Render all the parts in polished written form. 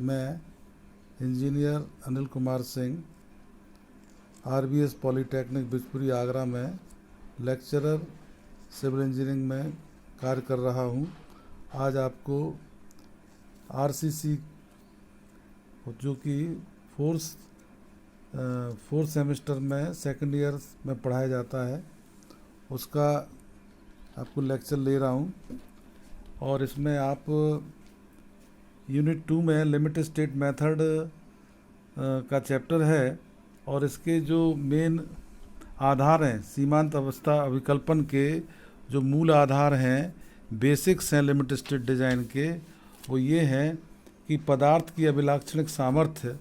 मैं engineer Anil Kumar Singh RBS polytechnic Bijpuri Agra में lecturer civil engineering में कार्य कर रहा हूँ। आज आपको आरसीसी जो कि फोर्थ सेमेस्टर में सेकंड ईयर में पढ़ाया जाता है उसका आपको लेक्चर ले रहा हूँ। और इसमें आप यूनिट 2 में लिमिट स्टेट मेथड का चैप्टर है और इसके जो मेन आधार हैं सीमांत अवस्था अभिकल्पन के जो मूल आधार हैं बेसिक्स हैं लिमिट स्टेट डिज़ाइन के, वो ये हैं कि पदार्थ की अभिलाक्षणिक सामर्थ्य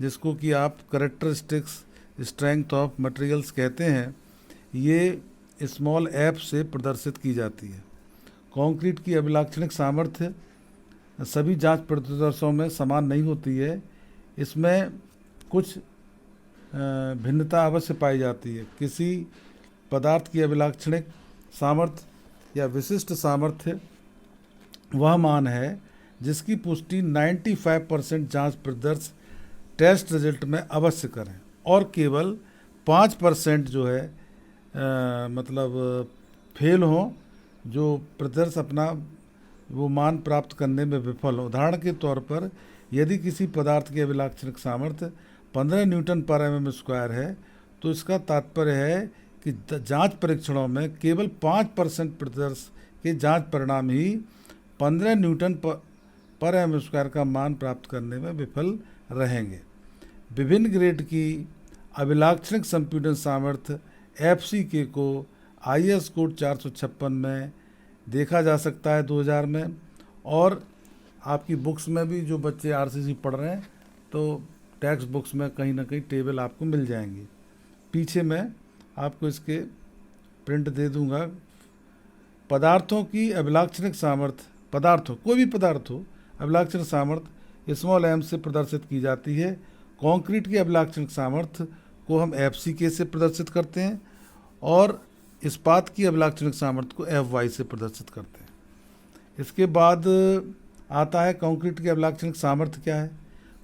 जिसको कि आप कैरेक्टरिस्टिक्स स्ट्रेंथ ऑफ मटेरियल्स कहते हैं, ये स्मॉल एफ से प्रदर्शित की जाती है। कंक्रीट की अभिलाक्षणिक सामर्थ्य सभी जांच प्रतिदर्शों में समान नहीं होती है, इसमें कुछ भिन्नता अवश्य पाई जाती है। किसी पदार्थ की अभिलाक्षणिक सामर्थ्य या विशिष्ट सामर्थ्य वह मान है जिसकी पुष्टि 95% जांच प्रतिदर्श टेस्ट रिजल्ट में अवश्य करें और केवल 5% जो है मतलब फेल हो, जो प्रतिदर्श अपना वो मान प्राप्त करने में विफल हो। उदाहरण के तौर पर यदि किसी पदार्थ की अभिलाक्षणिक सामर्थ्य 15 न्यूटन पर mm स्क्वायर है तो इसका तात्पर्य है कि जांच परीक्षणों में केवल 5% प्रतिदर्श के जांच परिणाम ही 15 न्यूटन पर mm स्क्वायर का मान प्राप्त करने में विफल रहेंगे। विभिन्न ग्रेड की अभिलाक्षणिक संपीड़न सामर्थ्य FCK को IS कोड 456 में देखा जा सकता है 2000 में, और आपकी बुक्स में भी जो बच्चे RCC पढ़ रहे हैं तो टेक्स्ट बुक्स में कहीं ना कहीं टेबल आपको मिल जाएंगी। पीछे मैं आपको इसके प्रिंट दे दूंगा। पदार्थों की अभिलाक्षणिक सामर्थ्य, पदार्थों कोई भी पदार्थ हो, अभिलाक्षणिक सामर्थ्य स्मॉल m से प्रदर्शित की जाती है। कंक्रीट की अभिलाक्षणिक सामर्थ्य को हम FCK से प्रदर्शित करते हैं और इस्पात की अभिलाक्षणिक सामर्थ्य को FY से प्रदर्शित करते हैं। इसके बाद आता है कंक्रीट की अभिलाक्षणिक सामर्थ्य क्या है।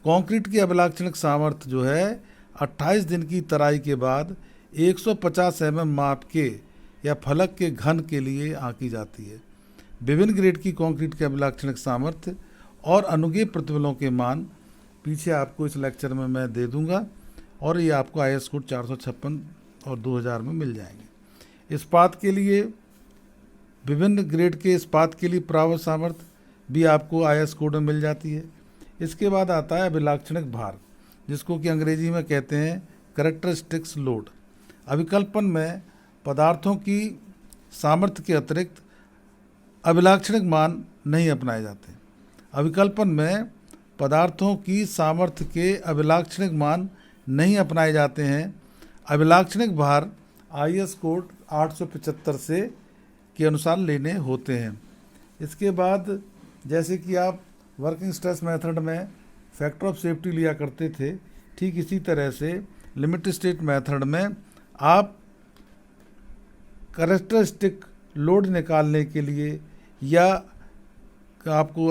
कंक्रीट की अभिलाक्षणिक सामर्थ्य जो है 28 दिन की तराई के बाद 150 mm माप के या फलक के घन के लिए आंकी जाती है। विभिन्न ग्रेड की कंक्रीट की अभिलाक्षणिक सामर्थ्य और अनुगेय प्रतिबलों के मान पीछे आपको इस लेक्चर में मैं दे दूंगा और ये आपको IS कोड 456 और 2000 में मिल जाएंगे। इस्पात के लिए विभिन्न ग्रेड के इस्पात के लिए प्रावत सामर्थ्य भी आपको IS कोड में मिल जाती है। इसके बाद आता है अभिलाक्षणिक भार जिसको कि अंग्रेजी में कहते हैं कैरेक्टरिस्टिक्स लोड। अभिकल्पन में पदार्थों की सामर्थ्य के अतिरिक्त अभिलाक्षणिक मान नहीं अपनाए जाते। अभिकल्पन में पदार्थों की सामर्थ्य के अभिलाक्षणिक मान नहीं अपनाए जाते हैं। अभिलाक्षणिक भार IS कोड 875 से के अनुसार लेने होते हैं। इसके बाद जैसे कि आप वर्किंग स्ट्रेस मेथड में फैक्टर ऑफ सेफ्टी लिया करते थे, ठीक इसी तरह से लिमिट स्टेट मेथड में आप कैरेक्टरिस्टिक लोड निकालने के लिए या आपको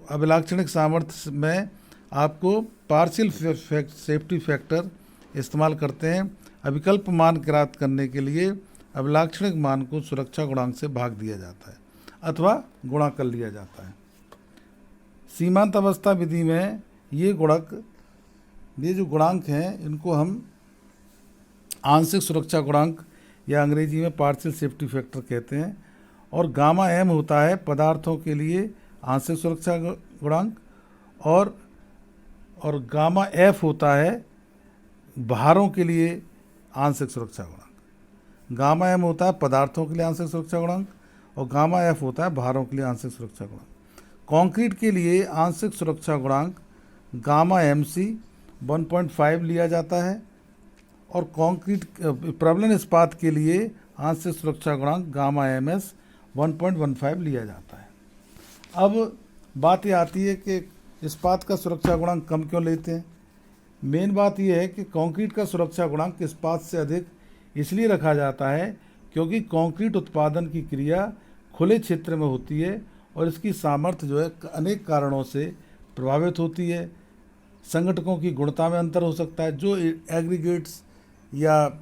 अभिलाक्षणिक सामर्थ्य में आपको पार्शियल सेफ्टी फैक्टर इस्तेमाल करते हैं। अभिकल्प मान ज्ञात करने के लिए अभिलाक्षणिक मान को सुरक्षा गुणांक से भाग दिया जाता है अथवा गुणा कर लिया जाता है। सीमांत अवस्था विधि में ये जो गुणांक हैं इनको हम आंशिक सुरक्षा गुणांक या अंग्रेजी में पार्शियल सेफ्टी फैक्टर कहते हैं। और गामा m होता है पदार्थों के लिए आंशिक सुरक्षा गुणांक और गामा f होता है भारों के लिए आंशिक सुरक्षा गुणांक। गामा m होता है पदार्थों के लिए आंशिक सुरक्षा गुणांक और गामा f होता है भारों के लिए आंशिक सुरक्षा गुणांक। कंक्रीट के लिए आंशिक सुरक्षा गुणांक गामा MC 1.5 लिया जाता है और कंक्रीट प्रबलन इस्पात के लिए आंशिक सुरक्षा गुणांक गामा MS 1.15 लिया जाता है। अब बात ये आती है कि इस्पात का सुरक्षा गुणांक कम क्यों लेते हैं। मेन बात यह है कि कंक्रीट का सुरक्षा गुणांक इस्पात से अधिक इसलिए रखा जाता है क्योंकि कंक्रीट उत्पादन की क्रिया खुले क्षेत्र में होती है और इसकी सामर्थ्य जो है अनेक कारणों से प्रभावित होती है। संगठकों की गुणता में अंतर हो सकता है। जो एग्रीगेट्स या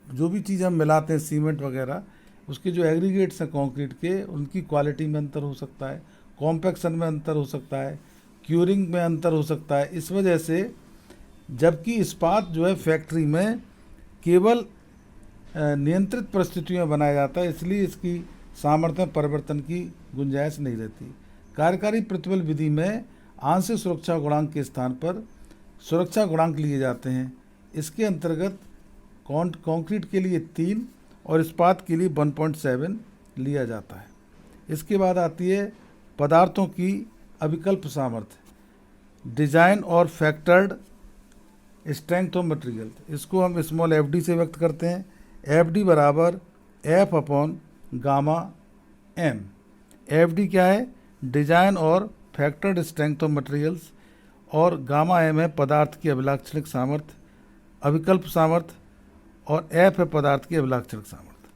जो भी चीज़ हम मिलाते हैं सीमेंट वगैरह, उसके जो एग्रीगेट्स हैं कंक्रीट के, उनकी क्वालिटी में अंतर हो सकता है, कॉम्पैक्शन में अंतर हो सकता है, क्यूरिंग में अंतर हो सकता है। इस वजह से जबकि इस्पात जो है फैक्ट्री में केवल नियंत्रित परिस्थितियों में बनाया जाता है, इसलिए इसकी सामर्थ्य में परिवर्तन की गुंजाइश नहीं रहती। कार्यकारी प्रतिबल विधि में आंशिक सुरक्षा गुणांक के स्थान पर सुरक्षा गुणांक लिए जाते हैं। इसके अंतर्गत कंक्रीट के लिए 3 और इस्पात के लिए 1.7 लिया जाता है। इसके बाद आती है पदार्थों की अविकल्प सामर्थ्य, डिजाइन और फैक्टर्ड स्ट्रेंथ ऑफ मटेरियल। इसको हम स्मॉल FD से व्यक्त करते हैं। FD बराबर F/γ/M। FD क्या है? डिजाइन और फैक्टर्ड स्ट्रेंथ ऑफ मटेरियल्स, और γ/M है पदार्थ की अभिलाक्षणिक सामर्थ्य, अविकल्प सामर्थ्य, और F है पदार्थ की अभिलाक्षणिक सामर्थ्य।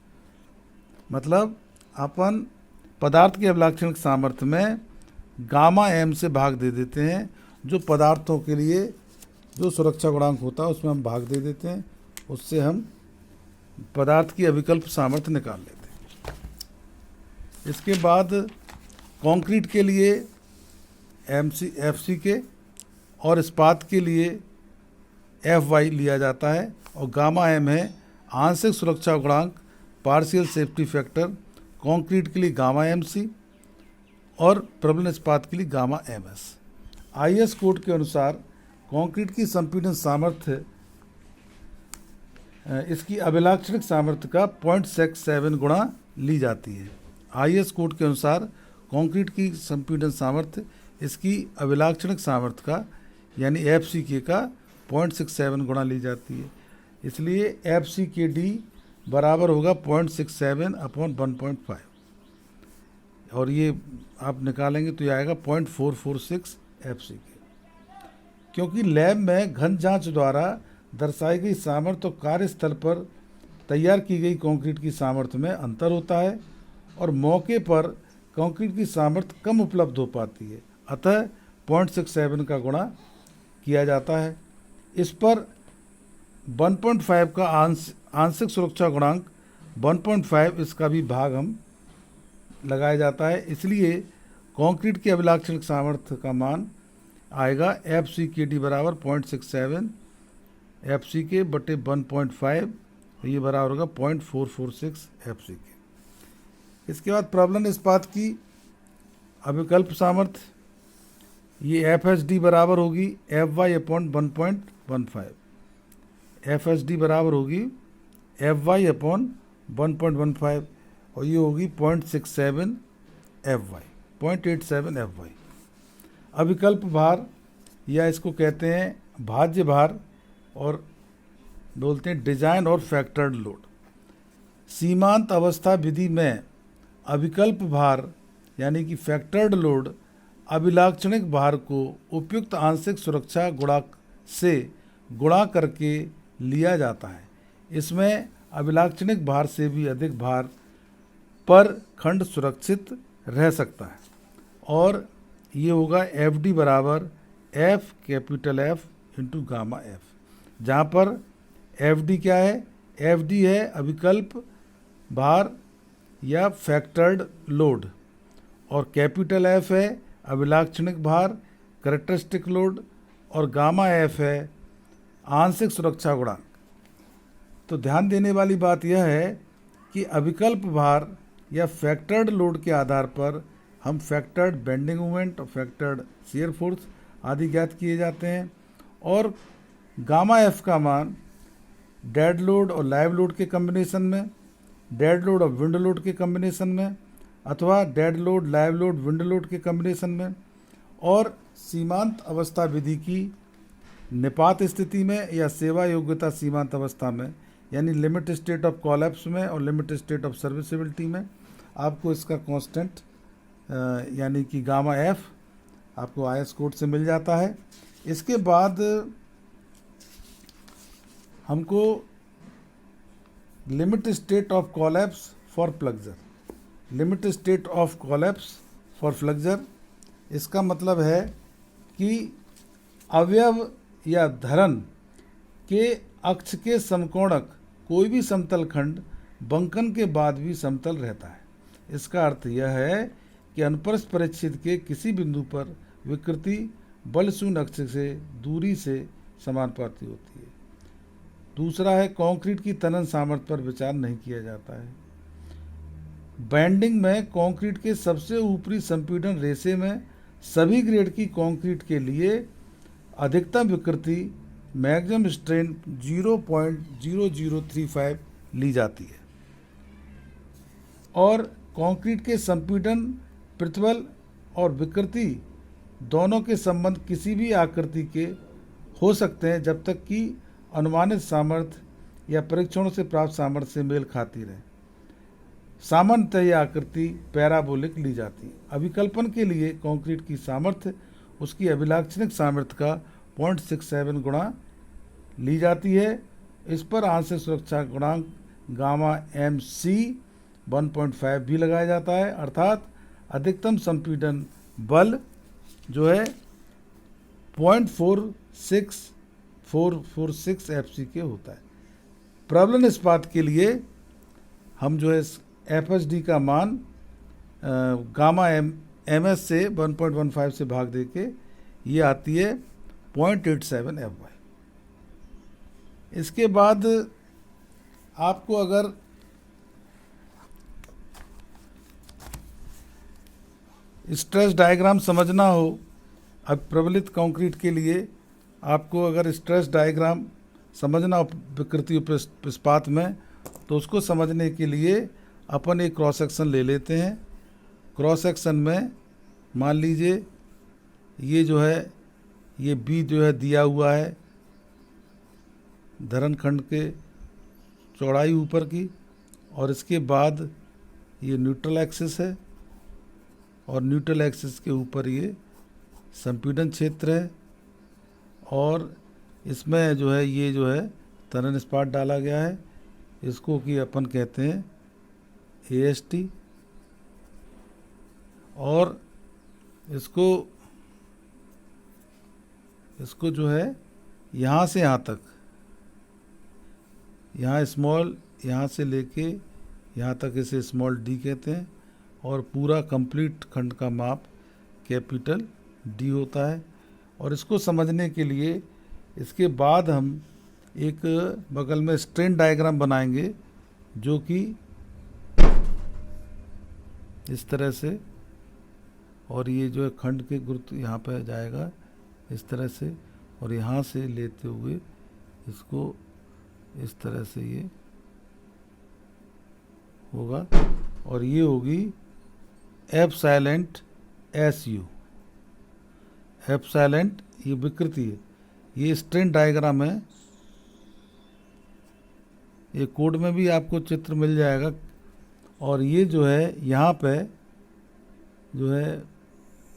मतलब अपन पदार्थ की अभिलाक्षणिक सामर्थ्य में γ/M से भाग दे देते हैं। जो पदार्थों के लिए जो सुरक्षा गुणांक होता है उसमें हम भाग दे देते हैं, उससे हम पदार्थ की अविकल्प सामर्थ्य निकाल लेते हैं। इसके बाद कंक्रीट के लिए FCK और इस्पात के लिए FY लिया जाता है, और γ/M है आंशिक सुरक्षा गुणांक, पार्शियल सेफ्टी फैक्टर। कंक्रीट के लिए γ/MC और प्रबलन इस्पात के लिए γ/MS। IS कोड के अनुसार कंक्रीट की संपीड़न सामर्थ्य इसकी अभिलाक्षणिक सामर्थ्य का 0.67 गुणा ली जाती है। IS कोड के अनुसार कंक्रीट की संपीड़न सामर्थ्य इसकी अभिलाक्षणिक सामर्थ्य का यानी FCK का 0.67 गुणा ली जाती है। इसलिए FCKD बराबर होगा 0.67/1.5, और ये आप निकालेंगे तो ये आएगा 0.446 FCK। क्योंकि लैब में घन जांच द्वारा दर्शाई गई सामर्थ्य और कार्यस्थल पर तैयार की गई कंक्रीट की सामर्थ्य में अंतर होता है, और मौके पर कंक्रीट की सामर्थ्य कम उपलब्ध हो पाती है, अतः 0.67 का गुणा किया जाता है। इस पर 1.5 का आंशिक सुरक्षा गुणांक 1.5 इसका भी भाग हम लगाया जाता है। इसलिए कंक्रीट की अभिलाक्षणिक सामर्थ्य का मान आएगा FCKD बराबर 0.67 FCK बटे 1.5, ये बराबर होगा 0.446 FCK। इसके बाद प्रबलन इस्पात की अविकल्प सामर्थ्य, ये FSD बराबर होगी FY/1.15। FSD बराबर होगी FY/1.15, और ये होगी 0.67 FY, 0.87 FY। अविकल्प भार, या इसको कहते हैं भाज्य भार और बोलते हैं डिजाइन और फैक्टर्ड लोड। सीमांत अवस्था विधि में अविकल्प भार यानी कि फैक्टर्ड लोड अभिलाक्षणिक भार को उपयुक्त आंशिक सुरक्षा गुणांक से गुणा करके लिया जाता है। इसमें अभिलाक्षणिक भार से भी अधिक भार पर खंड सुरक्षित रह सकता है, और ये होगा FD बराबर F इंटू γ/F, जहाँ पर FD क्या है? FD है अविकल्प भार या फैक्टर्ड लोड, और F है अभिलाक्षणिक भार कैरेक्टरिस्टिक लोड, और γ/F है आंशिक सुरक्षा गुणांक। तो ध्यान देने वाली बात यह है कि अविकल्प भार या फैक्टर्ड लोड के आधार पर हम फैक्टर्ड बेंडिंग मोमेंट और फैक्टर्ड शियर फोर्स आदि ज्ञात किए जाते हैं, और γ/F का मान डेड लोड और लाइव लोड के कम्बिनेशन में, डेड लोड और विंड लोड के कम्बिनेशन में, अथवा dead load live load wind load के कम्बिनेशन में, और सीमांत अवस्था विधि की निपात स्थिति में या सेवा योग्यता सीमांत अवस्था में यानी लिमिट स्टेट ऑफ कोलैप्स में और लिमिट स्टेट ऑफ सर्विसिबिलिटी में आपको इसका कांस्टेंट यानी कि γ/F आपको IS कोड से मिल जाता है। इसके बाद हमको limit state of collapse for flexure, limit state of collapse for flexure इसका मतलब है कि अवयव या धरण के अक्ष के समकोणक कोई भी समतल खंड बंकन के बाद भी समतल रहता है। इसका अर्थ यह है कि अनुप्रस्थ परिच्छेद के किसी बिंदु पर विकृति बल शून्य अक्ष से दूरी से समानुपाती होती है। दूसरा है कंक्रीट की तनन सामर्थ्य पर विचार नहीं किया जाता है। बैंडिंग में कंक्रीट के सबसे ऊपरी संपीड़न रेशे में सभी ग्रेड की कंक्रीट के लिए अधिकतम विकृति मैक्सिमम स्ट्रेन 0.0035 ली जाती है और कंक्रीट के संपीड़न प्रतिबल और विकृति दोनों के संबंध किसी भी आकृति के हो सकते हैं जब तक कि अनुमानित सामर्थ्य या परीक्षणों से प्राप्त सामर्थ्य से मेल खाती रहे। सामान्यतः यह आकृति पैराबोलिक ली जाती है। अभिकल्पन के लिए कंक्रीट की सामर्थ्य उसकी अभिलाक्षणिक सामर्थ्य का 0.67 गुणा ली जाती है। इस पर आंशिक सुरक्षा गुणांक गामा MC 1.5 भी लगाया जाता है, अर्थात अधिकतम संपीड़न बल जो है 0.46446 FC होता है। प्रबलन इस्पात के लिए हम जो है FHD का मान गामा MS से 1.15 से भाग दे के ये आती है 0.87 FY। इसके बाद आपको अगर स्ट्रेस डायग्राम समझना हो, अब प्रबलित कंक्रीट के लिए आपको अगर स्ट्रेस डायग्राम समझना हो विकृति इस्पात में, तो उसको समझने के लिए अपन एक क्रॉस सेक्शन ले लेते हैं। क्रॉस सेक्शन में मान लीजिए ये जो है ये B जो है दिया हुआ है धरण खंड के चौड़ाई ऊपर की, और इसके बाद ये न्यूट्रल एक्सिस है और न्यूट्रल एक्सिस के ऊपर ये संपीड़न क्षेत्र है और इसमें जो है ये जो है तनन इस्पात डाला गया है। इसको कि अपन कहते हैं AST और इसको जो है यहाँ से यहाँ तक, यहाँ स्मॉल यहाँ से लेके यहाँ तक इसे स्मॉल d कहते हैं और पूरा कंप्लीट खंड का माप कैपिटल D होता है। और इसको समझने के लिए इसके बाद हम एक बगल में स्ट्रेन डायग्राम बनाएंगे जो कि इस तरह से, और ये जो है खंड के गुरुत्व यहाँ पर जाएगा इस तरह से, और यहाँ से लेते हुए इसको इस तरह से ये होगा और ये होगी एप्सिलॉन SU। एप्सिलॉन ये विकृति है, ये स्ट्रेन डायग्राम है। ये कोड में भी आपको चित्र मिल जाएगा। और ये जो है यहाँ पे जो है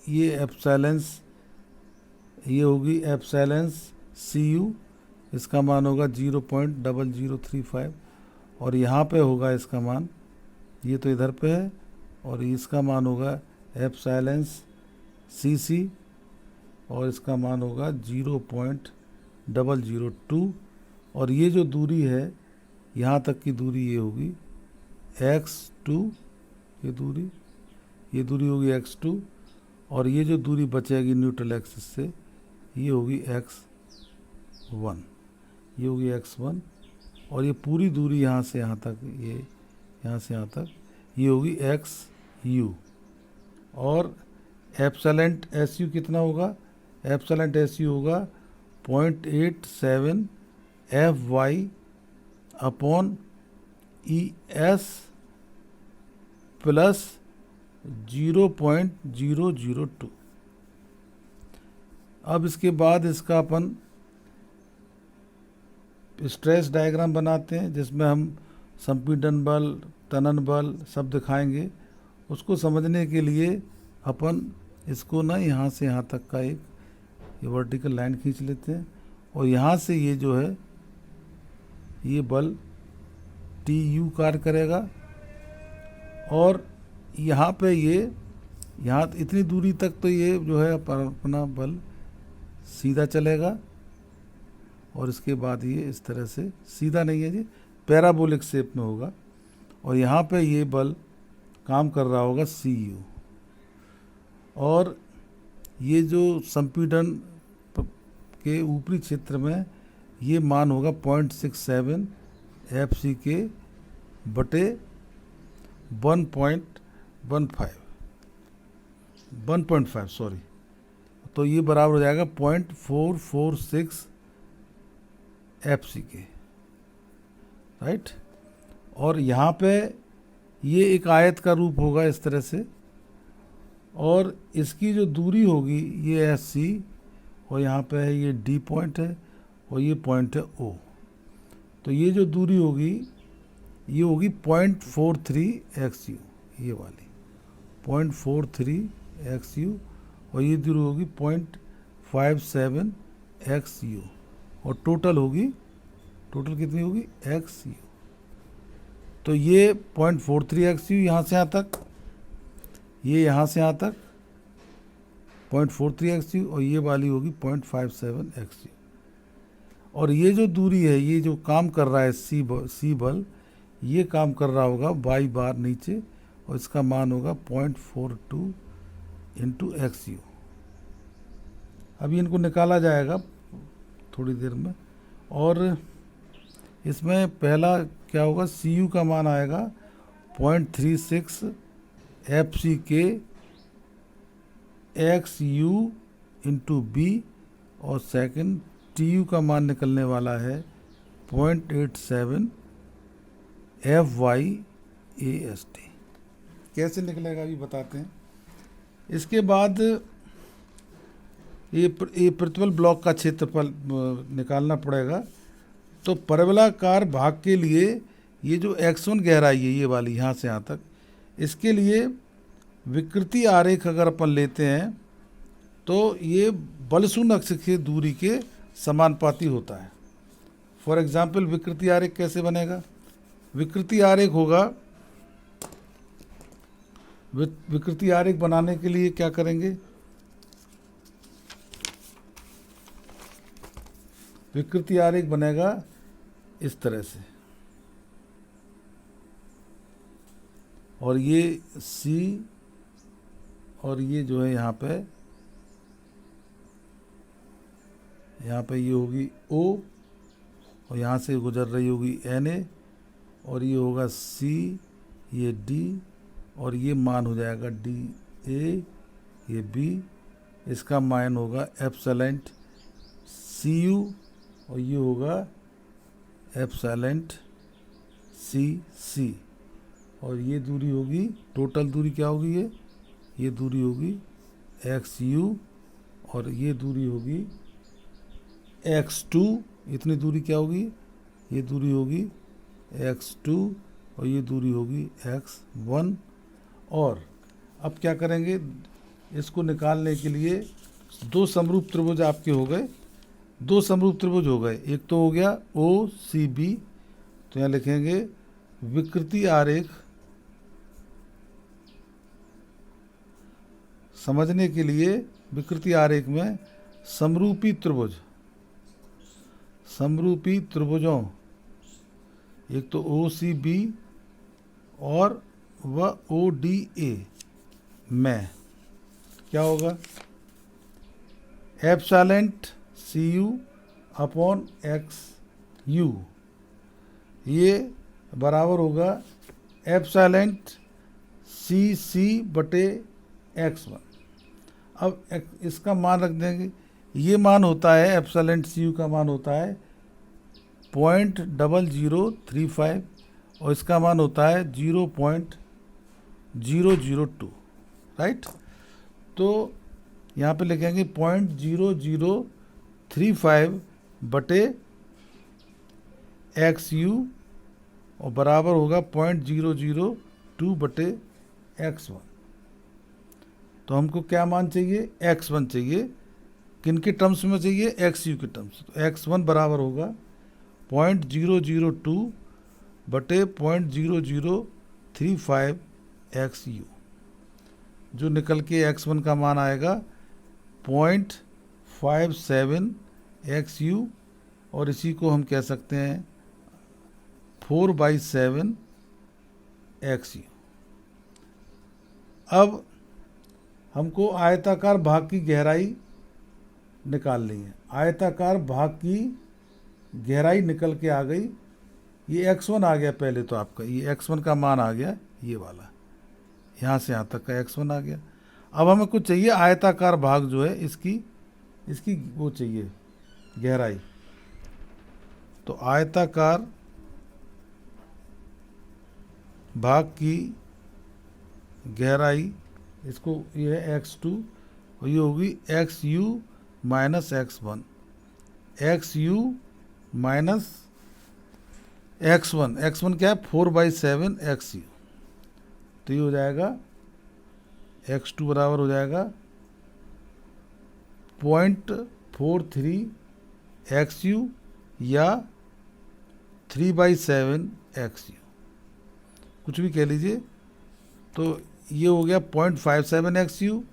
ये एप्सिलॉन, ये होगी एप्सिलॉन CU, इसका मान होगा 0.0035 और यहाँ पे होगा इसका मान, ये तो इधर पे है, और इसका मान होगा एप्सिलॉन CC और इसका मान होगा 0.002 और ये जो दूरी है यहाँ तक की दूरी ये होगी x2, ये दूरी होगी x2 और ये जो दूरी बचेगी न्यूट्रल एक्सिस से ये होगी x1, ये होगी x1 और ये पूरी दूरी यहाँ से यहाँ तक, ये यहाँ से यहाँ तक ये होगी XU। और एप्सिलॉन SU कितना होगा? एप्सिलॉन SU होगा 0.87 FY अपॉन ES प्लस 0.002। अब इसके बाद इसका अपन स्ट्रेस डायग्राम बनाते हैं जिसमें हम संपीड़न बल, तनन बल सब दिखाएंगे। उसको समझने के लिए अपन इसको ना यहाँ से यहाँ तक का एक ये वर्टिकल लाइन खींच लेते हैं और यहाँ से ये जो है ये बल TU कार्य करेगा और यहाँ पे ये यहाँ इतनी दूरी तक तो ये जो है अपना बल सीधा चलेगा, और इसके बाद ये इस तरह से सीधा नहीं है जी, पैराबोलिक शेप में होगा, और यहाँ पे ये बल काम कर रहा होगा CU, और ये जो संपीड़न के ऊपरी क्षेत्र में ये मान होगा 0.67 FC के बटे 1.5 सॉरी, तो ये बराबर हो जाएगा 0.446 FC के, राइट। और यहाँ पे ये एक आयत का रूप होगा इस तरह से, और इसकी जो दूरी होगी ये SC, और यहाँ पे है ये D पॉइंट है, और ये पॉइंट है O। तो ये जो दूरी होगी ये होगी 0.43 XU, ये वाली 0.43 XU, और ये दूरी होगी 0.57 XU, और टोटल कितनी होगी XU। तो ये 0.43 XU यहाँ से यहाँ तक, ये यहाँ से यहाँ तक 0.43 XU, और ये वाली होगी 0.57 XU। और ये जो दूरी है, ये जो काम कर रहा है C बल, ये काम कर रहा होगा Y बार नीचे, और इसका मान होगा 0.42 इंटू XU। अभी इनको निकाला जाएगा थोड़ी देर में, और इसमें पहला क्या होगा, CU का मान आएगा 0.36 FC के XU इंटू B, और सेकंड TU का मान निकलने वाला है 0.87 FYAST। कैसे निकलेगा अभी बताते हैं। इसके बाद ये प्रतिबल ब्लॉक का क्षेत्रफल निकालना पड़ेगा। तो परवलयाकार भाग के लिए ये जो x1 गहराई है, ये वाली यहाँ से यहाँ तक, इसके लिए विकृति आरेख अगर अपन लेते हैं तो ये बल शून्य अक्ष की दूरी के समानुपाती होता है। फॉर एग्जाम्पल विकृति आरेख कैसे बनेगा, विकृति आरेख होगा, विकृति आरेख बनाने के लिए क्या करेंगे, विकृति आरेख बनेगा इस तरह से, और ये C, और ये जो है यहाँ पे ये होगी O, और यहाँ से गुजर रही होगी NA, और ये होगा C, ये D, और ये मान हो जाएगा DA, ये B, इसका मान होगा एप्सिलॉन CU, और ये होगा एप्सिलॉन CC, और ये दूरी होगी, टोटल दूरी क्या होगी, ये दूरी होगी XU, और ये दूरी होगी X2, इतनी दूरी क्या होगी, ये दूरी होगी X2, और ये दूरी होगी X1। और अब क्या करेंगे, इसको निकालने के लिए दो समरूप त्रिभुज आपके हो गए, दो समरूप त्रिभुज हो गए। एक तो हो गया OCB, तो यहाँ लिखेंगे विकृति आरेख समझने के लिए, विकृति आरेख में समरूपी त्रिभुजों, एक तो OCB और वह ODA में क्या होगा, एप्सिलॉन CU अपॉन XU, ये बराबर होगा एप्सिलॉन CC बटे X1। अब इसका मान रख देंगे, ये मान होता है, एप्सिलॉन CU का मान होता है 0.0035, और इसका मान होता है 0.002, राइट। तो यहाँ पे लिखेंगे 0.0035 बटे XU, और बराबर होगा 0.002 बटे X1। तो हमको क्या मान चाहिए, X1 चाहिए, किन के टर्म्स में चाहिए, XU के टर्म्स। तो X1 बराबर होगा 0.002 बटे 0.0035 XU। जो निकल के x1 का मान आएगा 0.57 XU, और इसी को हम कह सकते हैं 4/7 XU। अब हमको आयताकार भाग की गहराई निकालनी है। आयताकार भाग की गहराई निकल के आ गई। ये x1 आ गया पहले तो आपका, ये x1 का मान आ गया, ये वाला यहाँ से यहाँ तक का x1 आ गया। अब हमें कुछ चाहिए आयताकार भाग जो है इसकी वो चाहिए गहराई। तो आयताकार भाग की गहराई, इसको ये है x2 और ये होगी XU minus x1, XU minus x1। x1 क्या है 4/7 XU। तो ये हो जाएगा x2 बराबर हो जाएगा 0.43 XU या 3/7 XU, कुछ भी कह लीजिए। तो ये हो गया 0.57 XU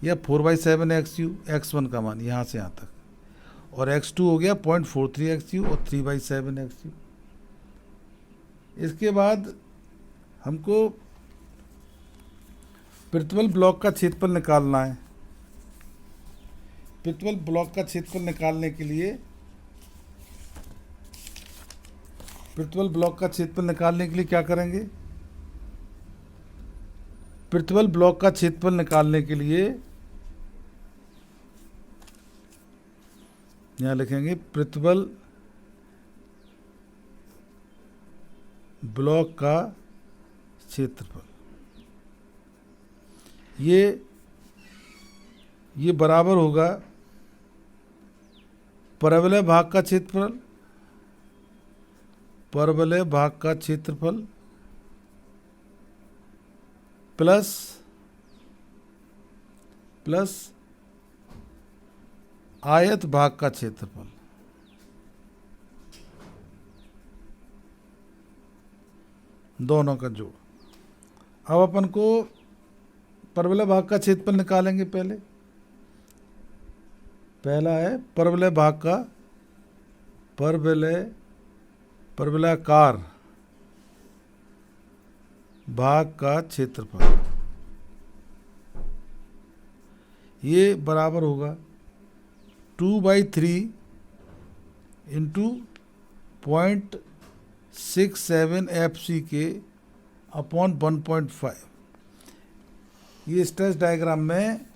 या 4/7 XU, x1 का मान यहाँ से यहाँ तक, और x2 हो गया 0.43 XU और 3/7 XU। इसके बाद हमको प्रतिबल ब्लॉक का क्षेत्रफल निकालना है। प्रतिबल ब्लॉक का क्षेत्रफल निकालने के लिए क्या करेंगे? प्रतिबल ब्लॉक का क्षेत्रफल निकालने के लिए यहाँ लिखेंगे प्रतिबल ब्लॉक का क्षेत्रफल। ये बराबर होगा परवलय भाग का क्षेत्रफल, प्लस आयत भाग का क्षेत्रफल। दोनों का जोड़। अब अपन को परवलय भाग का क्षेत्रफल निकालेंगे। पहला है परवलय भाग का, परवलयाकार भाग का क्षेत्रफल। ये बराबर होगा 2/3 इंटू 0.67 FCK अपॉन 1.5। ये स्ट्रेस डायग्राम में